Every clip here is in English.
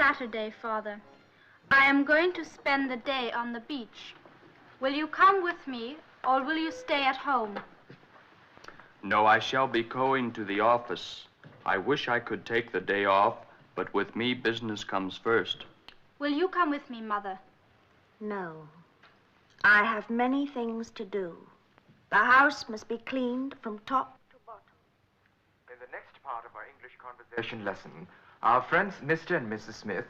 Saturday, Father. I am going to spend the day on the beach. Will you come with me, or will you stay at home? No, I shall be going to the office. I wish I could take the day off, but with me, business comes first. Will you come with me, Mother? No. I have many things to do. The house must be cleaned from top to bottom. In the next part of our English conversation lesson, our friends Mr. and Mrs. Smith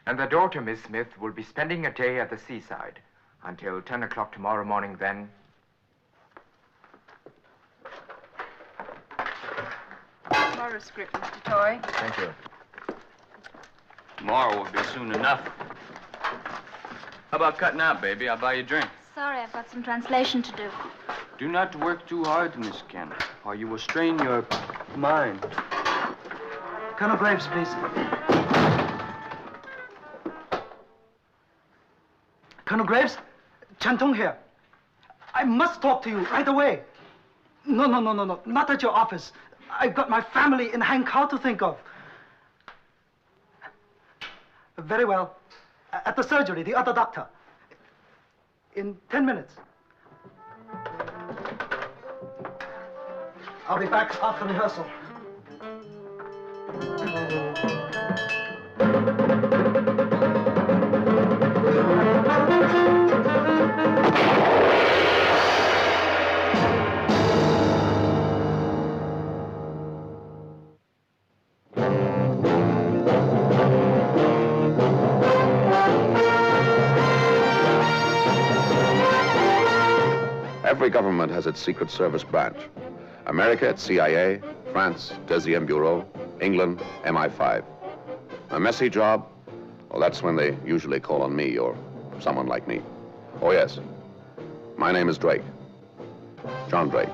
and their daughter Miss Smith will be spending a day at the seaside until 10 o'clock tomorrow morning then. Tomorrow's script, Mr. Torrey. Thank you. Tomorrow will be soon enough. How about cutting out, baby? I'll buy you a drink. Sorry, I've got some translation to do. Do not work too hard, Miss Kent, or you will strain your mind. Colonel Graves, please. Colonel Graves, Chantong here. I must talk to you right away. No, not at your office. I've got my family in Hankow to think of. Very well. At the surgery, the other doctor. In 10 minutes. I'll be back after rehearsal. Every government has its Secret Service branch. America, it's CIA, France, Deuxième Bureau, England, MI5. A messy job? Well, that's when they usually call on me or someone like me. Oh, yes. My name is Drake. John Drake.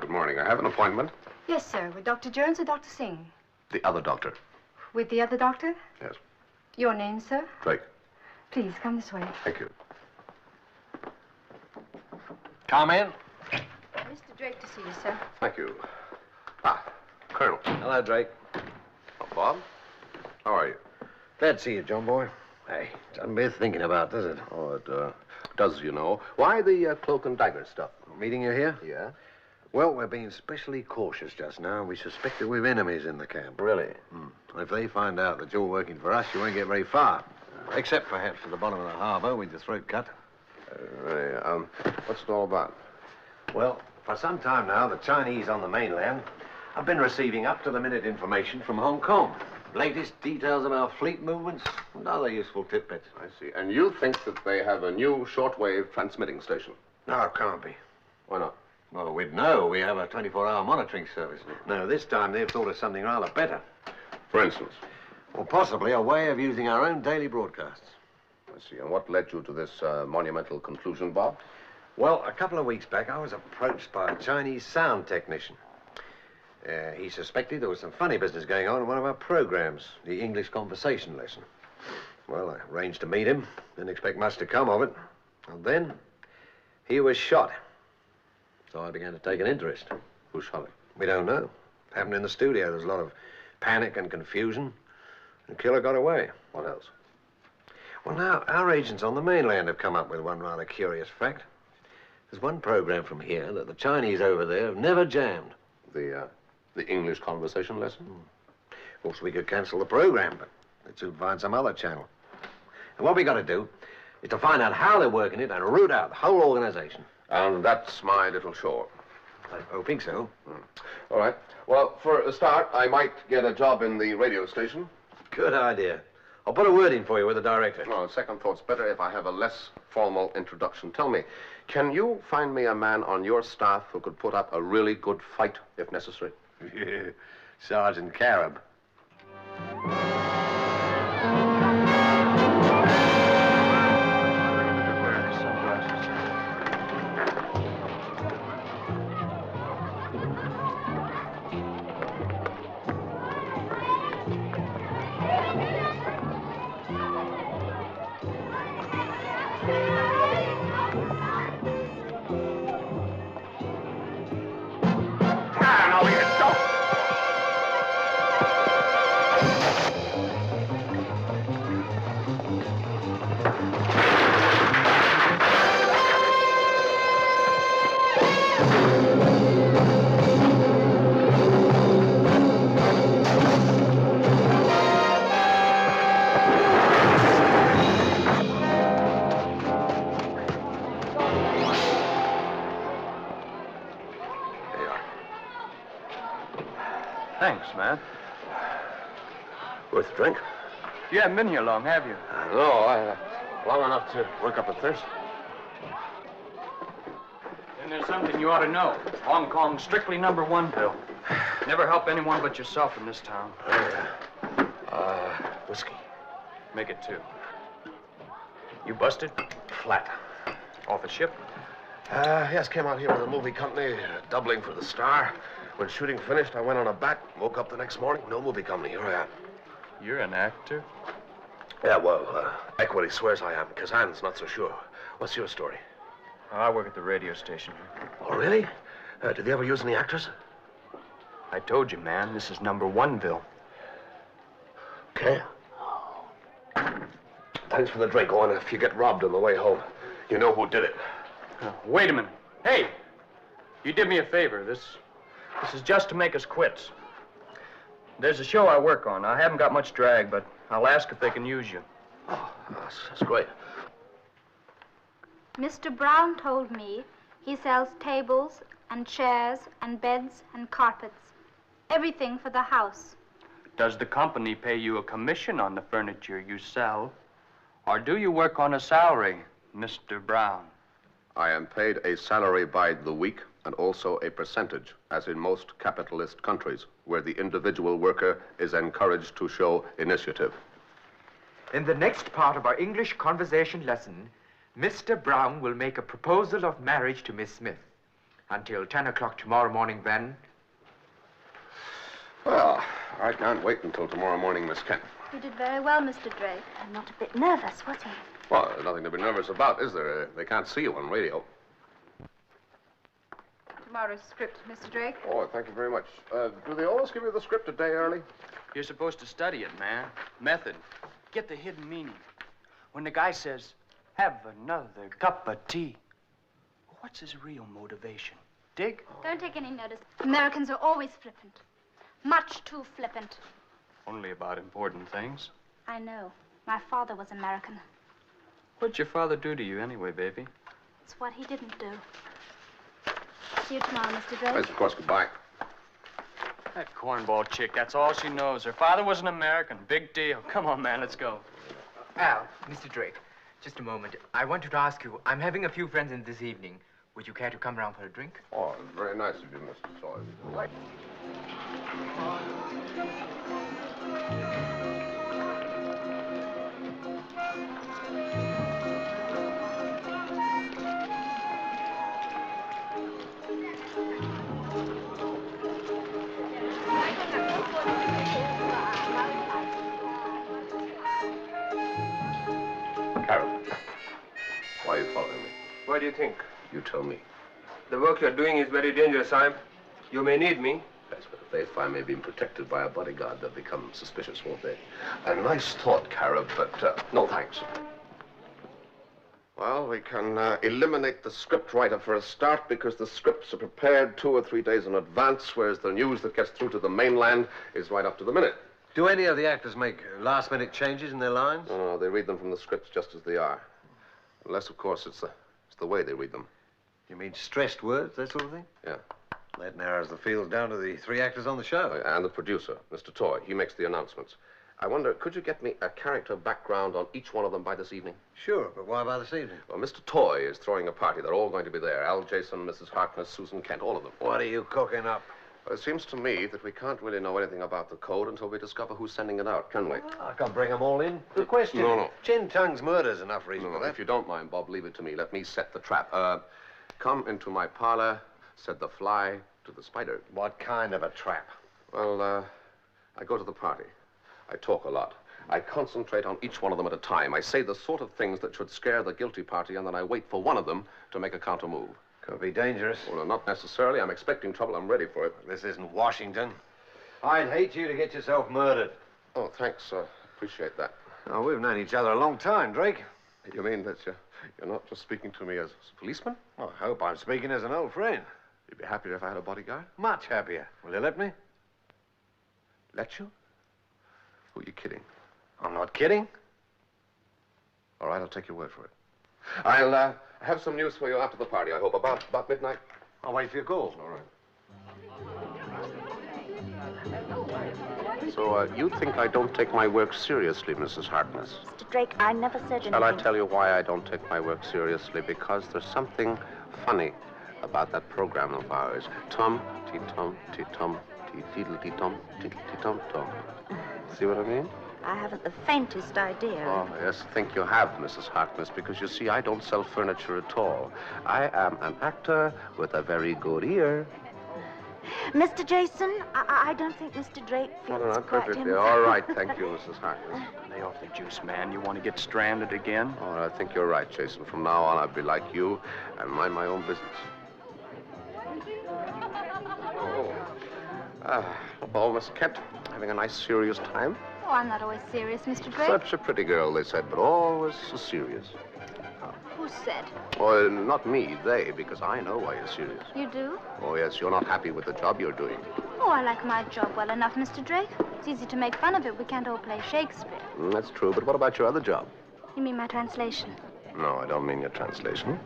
Good morning. I have an appointment. Yes, sir. With Dr. Jones or Dr. Singh? The other doctor. With the other doctor? Yes. Your name, sir? Drake. Please, come this way. Thank you. Come in. Mr. Drake to see you, sir. Thank you. Ah, Colonel. Hello, Drake. Oh, Bob. How are you? Glad to see you, John boy. Hey, doesn't bear thinking about, does it? Oh, it does, you know. Why the cloak and dagger stuff? Meeting you here? Yeah? Well, we're being especially cautious just now. We suspect that we've enemies in the camp. Really? If they find out that you're working for us, you won't get very far. Except perhaps to the bottom of the harbor with your throat cut. What's it all about? Well, for some time now, the Chinese on the mainland have been receiving up-to-the-minute information from Hong Kong. Latest details of our fleet movements and other useful tidbits. I see. And you think that they have a new shortwave transmitting station? No, it can't be. Why not? Well, we'd know. We have a 24-hour monitoring service. No, this time they've thought of something rather better. For instance? Well, possibly a way of using our own daily broadcasts. I see. And what led you to this monumental conclusion, Bob? Well, a couple of weeks back, I was approached by a Chinese sound technician. He suspected there was some funny business going on in one of our programs, the English conversation lesson. Well, I arranged to meet him. Didn't expect much to come of it. And then he was shot. So I began to take an interest. Who shot him? We don't know. It happened in the studio. There was a lot of panic and confusion. The killer got away. What else? Well, now, our agents on the mainland have come up with one rather curious fact. There's one program from here that the Chinese over there have never jammed. The English conversation lesson? Of course, we could cancel the program, but they'd soon find some other channel. And what we got to do is to find out how they're working it and root out the whole organization. And that's my little show. I'm hoping so. All right. Well, for a start, I might get a job in the radio station. Good idea. I'll put a word in for you with the director. Well, second thought's better if I have a less formal introduction. Tell me, can you find me a man on your staff who could put up a really good fight if necessary? Sergeant Carab. Thanks, man. Worth a drink? You haven't been here long, have you? No, long enough to work up a thirst. Then there's something you ought to know. Hong Kong's strictly #1, Bill. Never help anyone but yourself in this town. Whiskey. Make it 2. You busted? Flat. Off a ship? Yes, came out here with a movie company, doubling for the Star. When shooting finished, I went on a bat, woke up the next morning, no movie company. Here I am. You're an actor? Yeah, well, Equity swears I am. Kazan's not so sure. What's your story? I work at the radio station. Oh, really? Did they ever use any actors? I told you, man, this is #1ville. Okay. Thanks for the drink. Oh, and if you get robbed on the way home, you know who did it. Wait a minute. Hey, you did me a favor. This is just to make us quits. There's a show I work on. I haven't got much drag, but I'll ask if they can use you. Oh, that's great. Mr. Brown told me he sells tables and chairs and beds and carpets. Everything for the house. Does the company pay you a commission on the furniture you sell? Or do you work on a salary, Mr. Brown? I am paid a salary by the week and also a percentage, as in most capitalist countries, where the individual worker is encouraged to show initiative. In the next part of our English conversation lesson, Mr. Brown will make a proposal of marriage to Miss Smith. Until 10 o'clock tomorrow morning, then. Well, I can't wait until tomorrow morning, Miss Kent. You did very well, Mr. Drake. I'm not a bit nervous, was he? Well, there's nothing to be nervous about, is there? They can't see you on radio. Tomorrow's script, Mr. Drake. Oh, thank you very much. Do they always give you the script a day early? You're supposed to study it, man. Method. Get the hidden meaning. When the guy says, have another cup of tea, what's his real motivation? Dig? Don't take any notice. Americans are always flippant. Much too flippant. Only about important things. I know. My father was American. What'd your father do to you anyway, baby? It's what he didn't do. See you tomorrow, Mr. Drake. Yes, of course. Goodbye. That cornball chick, that's all she knows. Her father was an American. Big deal. Come on, man, let's go. Al, Mr. Drake, just a moment. I wanted to ask you, I'm having a few friends in this evening. Would you care to come round for a drink? Oh, very nice of you, Mr. Sawyer. Right. Carol, why are you following me? What do you think? You tell me. The work you're doing is very dangerous, Sam. You may need me. Yes, but if they find me being protected by a bodyguard, they'll become suspicious, won't they? A nice thought, Carol, but no thanks. Well, we can eliminate the script writer for a start because the scripts are prepared 2 or 3 days in advance, whereas the news that gets through to the mainland is right up to the minute. Do any of the actors make last-minute changes in their lines? No, they read them from the scripts just as they are. Unless, of course, it's the way they read them. You mean stressed words, that sort of thing? Yeah. That narrows the field down to the 3 actors on the show. And the producer, Mr. Toy. He makes the announcements. I wonder, could you get me a character background on each one of them by this evening? Sure, but why by this evening? Well, Mr. Toy is throwing a party. They're all going to be there. Al Jason, Mrs. Harkness, Susan Kent, all of them. What are you cooking up? Well, it seems to me that we can't really know anything about the code until we discover who's sending it out, can we? I can bring them all in. The question. No. Chin Tongue's murder's enough reason No, for that. if you don't mind, Bob, leave it to me. Let me set the trap. Come into my parlor, set the fly to the spider. What kind of a trap? Well, I go to the party. I talk a lot. I concentrate on each one of them at a time. I say the sort of things that should scare the guilty party, and then I wait for one of them to make a counter move. Could be dangerous. Well, not necessarily. I'm expecting trouble. I'm ready for it. This isn't Washington. I'd hate you to get yourself murdered. Oh, thanks. Appreciate that. Oh, we've known each other a long time, Drake. You mean that you're not just speaking to me as a policeman? Well, I hope I'm speaking as an old friend. You'd be happier if I had a bodyguard? Much happier. Will you let me? Let you? Who are you kidding? I'm not kidding. All right, I'll take your word for it. I'll have some news for you after the party, I hope. About midnight. I'll wait for your call. All right. So, you think I don't take my work seriously, Mrs. Harkness? Mr. Drake, I never said anything. Shall I tell you why I don't take my work seriously? Because there's something funny about that program of ours. Tom, tea-tom, tea-tom, tea-teedle-tea-tom, tea-tea-tom-tom. See what I mean? I haven't the faintest idea. Oh, yes, I think you have, Mrs. Harkness, because you see, I don't sell furniture at all. I am an actor with a very good ear. Mr. Jason, I don't think Mr. Drake feels No, quite perfectly. himself. All right, thank you, Mrs. Harkness. Lay off the juice, man. You want to get stranded again? Oh, I think you're right, Jason. From now on, I'll be like you and mind my own business. Oh, Miss Kent, having a nice, serious time? Oh, I'm not always serious, Mr. Drake. Such a pretty girl, they said, but always so serious. Who said? Oh, not me, they, because I know why you're serious. You do? Oh, yes, you're not happy with the job you're doing. Oh, I like my job well enough, Mr. Drake. It's easy to make fun of it. We can't all play Shakespeare. That's true, but what about your other job? You mean my translation? No, I don't mean your translation.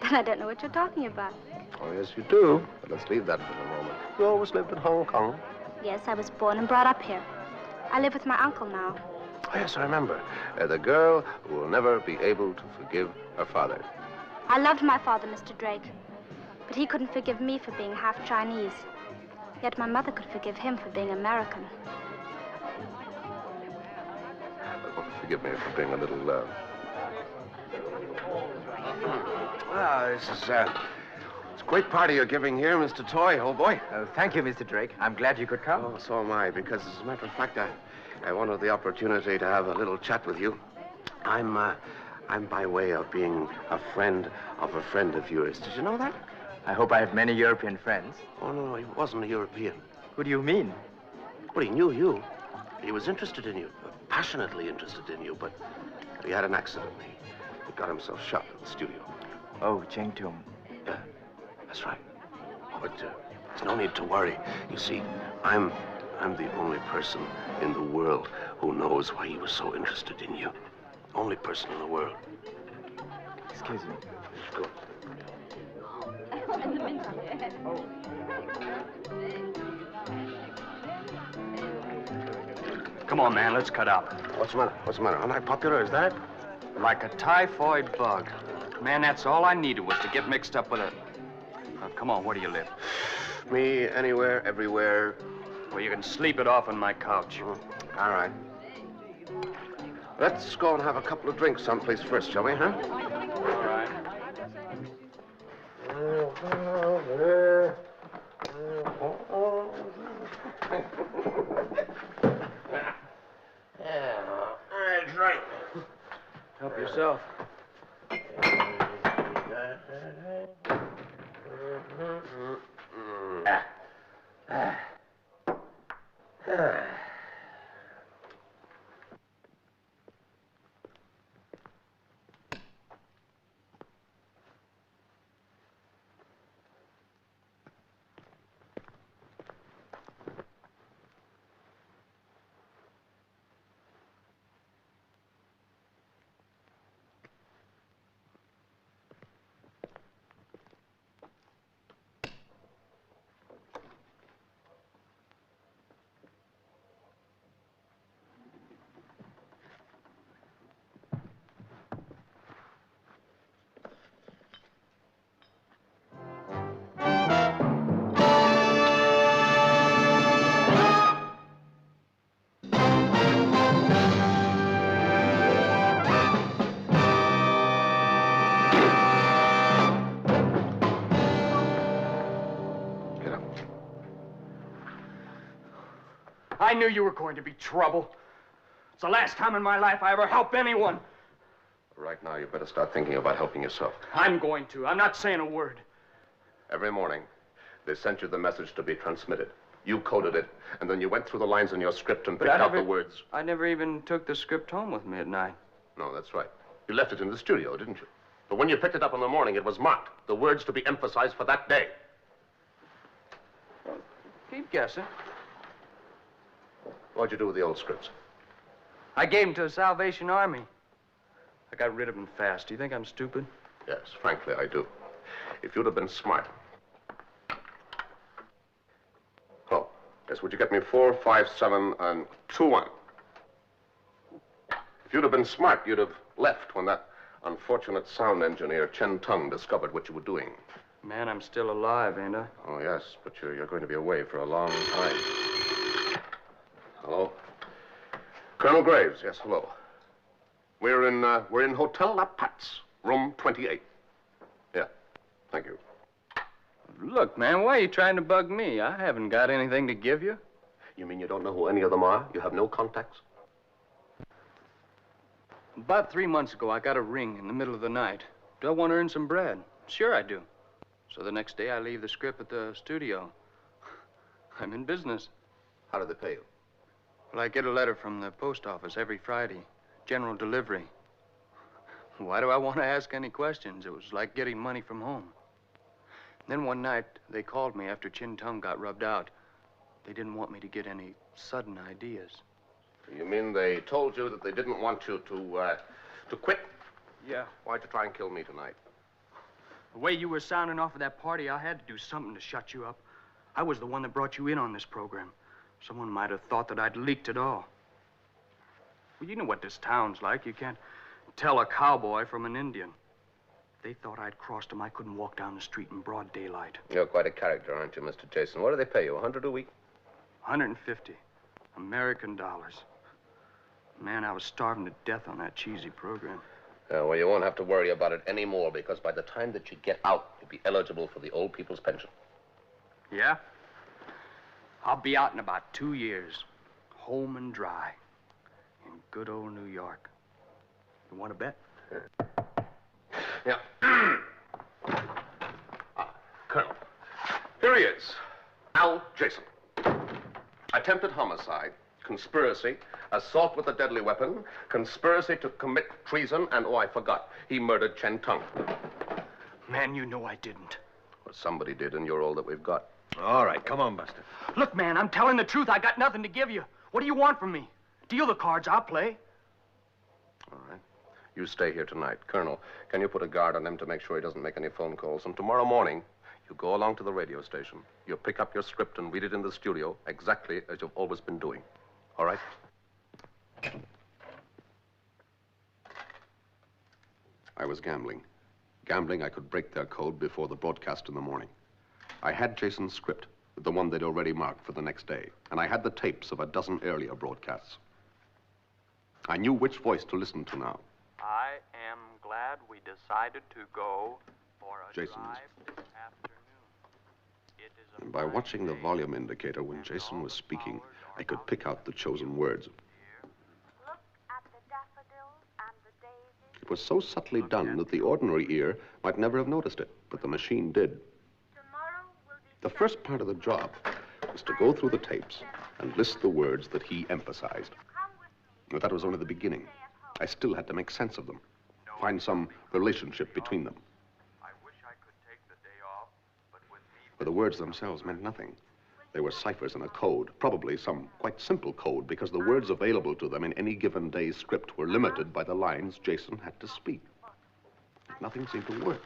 Then I don't know what you're talking about. Oh, yes, you do. But let's leave that for the moment. You always lived in Hong Kong. Yes, I was born and brought up here. I live with my uncle now. Oh, yes, I remember. The girl who will never be able to forgive her father. I loved my father, Mr. Drake. But he couldn't forgive me for being half Chinese. Yet my mother could forgive him for being American. Forgive me for being a little, this is, it's a great party you're giving here, Mr. Toy, old boy. Thank you, Mr. Drake. I'm glad you could come. Oh, so am I, because as a matter of fact, I wanted the opportunity to have a little chat with you. I'm by way of being a friend of yours. Did you know that? I hope I have many European friends. Oh, no, he wasn't a European. Who do you mean? Well, he knew you. He was interested in you, passionately interested in you, but he had an accident. He got himself shot in the studio. Oh, Cheng Tung. Yeah, that's right. Oh, but there's no need to worry. You see, I'm the only person in the world who knows why he was so interested in you. Only person in the world. Excuse me. Good. Come on, man, let's cut out. What's the matter? What's the matter? Am I popular, is that? Like a typhoid bug. Man, that's all I needed was to get mixed up with a... come on, where do you live? Me, anywhere, everywhere. Well, you can sleep it off on my couch. All right. Let's go and have a couple of drinks someplace first, shall we, huh? All right. That's right. Help yourself. I knew you were going to be trouble. It's the last time in my life I ever helped anyone. Right now, you better start thinking about helping yourself. I'm going to. I'm not saying a word. Every morning, they sent you the message to be transmitted. You coded it, and then you went through the lines in your script and picked out the words. I never even took the script home with me at night. No, that's right. You left it in the studio, didn't you? But when you picked it up in the morning, it was marked. The words to be emphasized for that day. Well, keep guessing. What'd you do with the old scripts? I gave them to the Salvation Army. I got rid of them fast. Do you think I'm stupid? Yes, frankly, I do. If you'd have been smart. Oh, yes, would you get me 4, 5, 7, and 2, 1? If you'd have been smart, you'd have left when that unfortunate sound engineer, Chen Tung, discovered what you were doing. Man, I'm still alive, ain't I? Oh, yes, but you're going to be away for a long time. Hello? Colonel Graves, yes, hello. We're in Hotel La Paz, room 28. Yeah, thank you. Look, man, why are you trying to bug me? I haven't got anything to give you. You mean you don't know who any of them are? You have no contacts? About 3 months ago, I got a ring in the middle of the night. Do I want to earn some bread? Sure I do. So the next day, I leave the script at the studio. I'm in business. How did they pay you? Well, I get a letter from the post office every Friday. General delivery. Why do I want to ask any questions? It was like getting money from home. Then one night, they called me after Chin Tung got rubbed out. They didn't want me to get any sudden ideas. You mean they told you that they didn't want you to quit? Yeah. Why'd you try and kill me tonight? The way you were sounding off at that party, I had to do something to shut you up. I was the one that brought you in on this program. Someone might have thought that I'd leaked it all. Well, you know what this town's like. You can't tell a cowboy from an Indian. They thought I'd crossed them. I couldn't walk down the street in broad daylight. You're quite a character, aren't you, Mr. Jason? What do they pay you, 100 a week? 150 American dollars. Man, I was starving to death on that cheesy program. Well, you won't have to worry about it anymore, because by the time that you get out, you'll be eligible for the old people's pension. Yeah? I'll be out in about 2 years. Home and dry. In good old New York. You want to bet? Yeah. Colonel, here he is. Al Jason. Attempted homicide, conspiracy, assault with a deadly weapon, conspiracy to commit treason, and, oh, I forgot, he murdered Chen Tung. Man, you know I didn't. Well, somebody did, and you're all that we've got. All right, come on, Buster. Look, man, I'm telling the truth. I got nothing to give you. What do you want from me? Deal the cards, I'll play. All right. You stay here tonight. Colonel, can you put a guard on him to make sure he doesn't make any phone calls? And tomorrow morning, you go along to the radio station. You pick up your script and read it in the studio exactly as you've always been doing. All right? I was gambling. Gambling I could break their code before the broadcast in the morning. I had Jason's script, the one they'd already marked for the next day, and I had the tapes of a dozen earlier broadcasts. I knew which voice to listen to now. I am glad we decided to go for a Jason's. drive this afternoon. It is a And by watching the volume indicator when Jason was speaking, I could pick out the chosen words. Look at the daffodils and the daisies. It was so subtly done that the ordinary ear might never have noticed it, but the machine did. Tomorrow will be The first part of the job was to go through the tapes and list the words that he emphasized. come with me. But that was only the beginning. I still had to make sense of them, find some relationship between them. I wish I could take the day off, but with me But the words themselves meant nothing. They were ciphers in a code, probably some quite simple code, because the words available to them in any given day's script were limited by the lines Jason had to speak. Nothing seemed to work.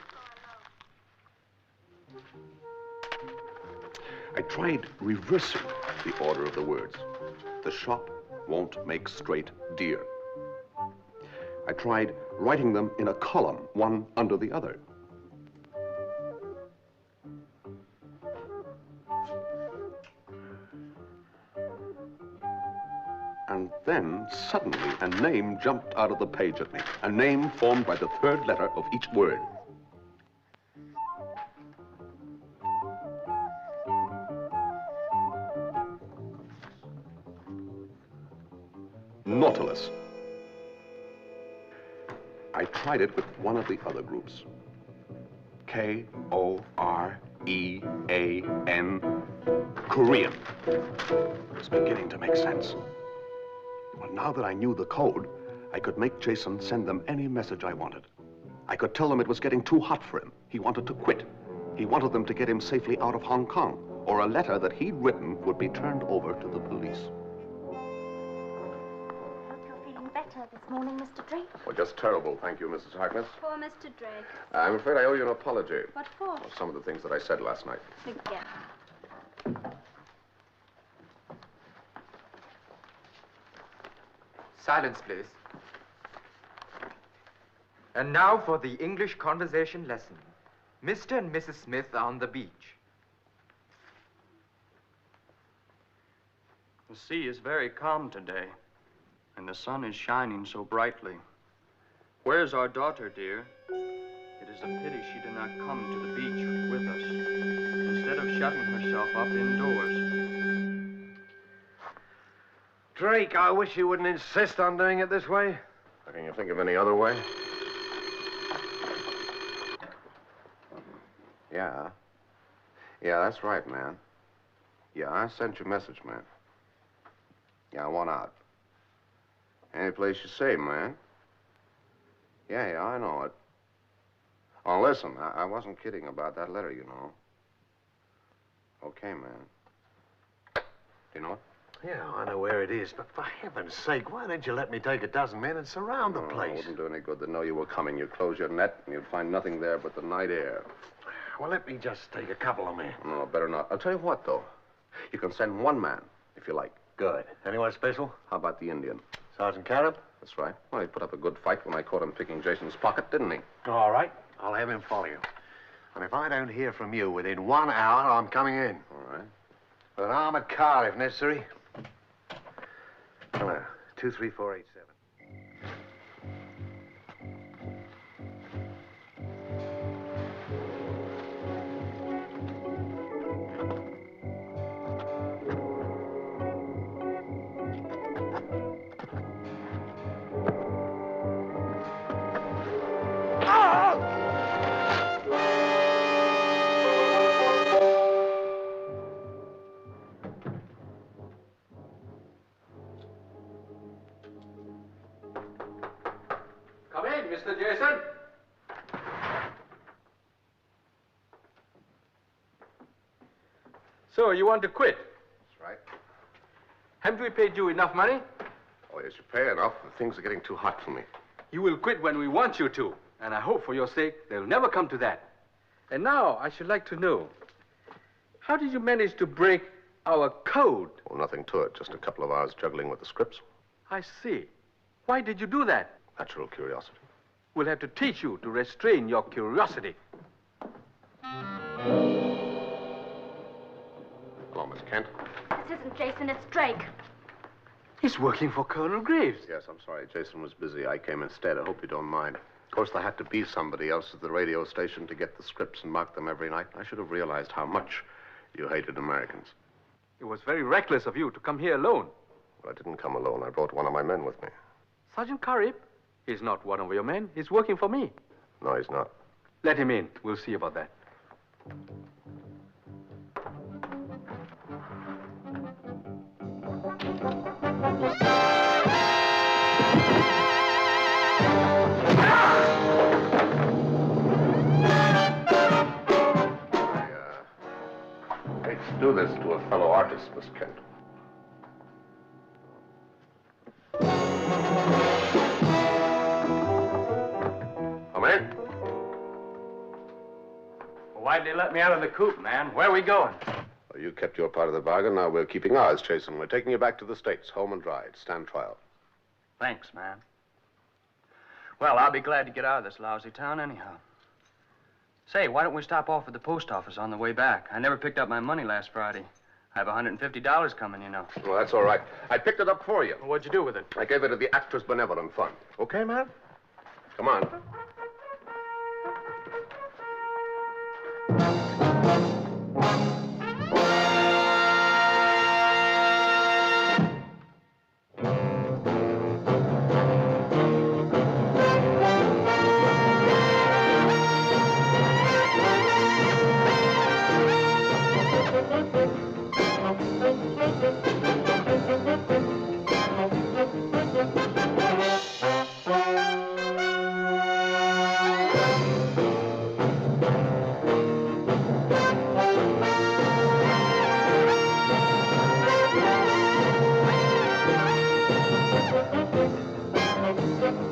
I tried reversing the order of the words. The shop won't make straight deer. I tried writing them in a column, one under the other. And then, suddenly, a name jumped out of the page at me. A name formed by the third letter of each word. Nautilus. I tried it with one of the other groups. Korean. Korean. It's beginning to make sense. But now that I knew the code, I could make Jason send them any message I wanted. I could tell them it was getting too hot for him. He wanted to quit. He wanted them to get him safely out of Hong Kong, or a letter that he'd written would be turned over to the police. Hope you're feeling better this morning, Mr. Drake. Well, just terrible, thank you, Mrs. Harkness. Poor Mr. Drake. I'm afraid I owe you an apology. What for? For some of the things that I said last night. Again. Silence, please. And now for the English conversation lesson. Mr. and Mrs. Smith are on the beach. The sea is very calm today, and the sun is shining so brightly. Where's our daughter, dear? It is a pity she did not come to the beach with us, instead of shutting herself up indoors. Drake, I wish you wouldn't insist on doing it this way. Can you think of any other way? Yeah. Yeah, that's right, man. Yeah, I sent you a message, man. Yeah, I want out. Any place you say, man. Yeah, I know it. Oh, listen, I wasn't kidding about that letter, you know. Okay, man. You know it? Yeah, I know where it is, but for heaven's sake, why didn't you let me take a dozen men and surround the place? It wouldn't do any good to know you were coming. You'd close your net, and you'd find nothing there but the night air. Well, let me just take a couple of men. No, better not. I'll tell you what, though. You can send one man, if you like. Good. Anyone special? How about the Indian? Sergeant Carab? That's right. Well, he put up a good fight when I caught him picking Jason's pocket, didn't he? All right. I'll have him follow you. And if I don't hear from you within 1 hour, I'm coming in. All right. With an armored car, if necessary. Come on. 23487. Come in, Mr. Jason. So, you want to quit? That's right. Haven't we paid you enough money? Oh, yes, you pay enough. Things are getting too hot for me. You will quit when we want you to. And I hope for your sake they'll never come to that. And now I should like to know, how did you manage to break our code? Oh, nothing to it. Just a couple of hours juggling with the scripts. I see. Why did you do that? Natural curiosity. We'll have to teach you to restrain your curiosity. Hello, Miss Kent. This isn't Jason, it's Drake. He's working for Colonel Graves. Yes, I'm sorry. Jason was busy. I came instead. I hope you don't mind. Of course, there had to be somebody else at the radio station to get the scripts and mark them every night. I should have realized how much you hated Americans. It was very reckless of you to come here alone. Well, I didn't come alone. I brought one of my men with me. Sergeant Carib? He's not one of your men. He's working for me. No, he's not. Let him in. We'll see about that. I hate to do this to a fellow artist, Miss Kent. Come in. Well, why'd they let me out of the coop, man? Where are we going? Well, you kept your part of the bargain. Now we're keeping ours, Jason. We're taking you back to the States, home and dry, to stand trial. Thanks, man. Well, I'll be glad to get out of this lousy town anyhow. Say, why don't we stop off at the post office on the way back? I never picked up my money last Friday. I have $150 coming, you know. Well, that's all right. I picked it up for you. What'd you do with it? I gave it to the Actors Benevolent Fund. Okay, man? Come on. Bye.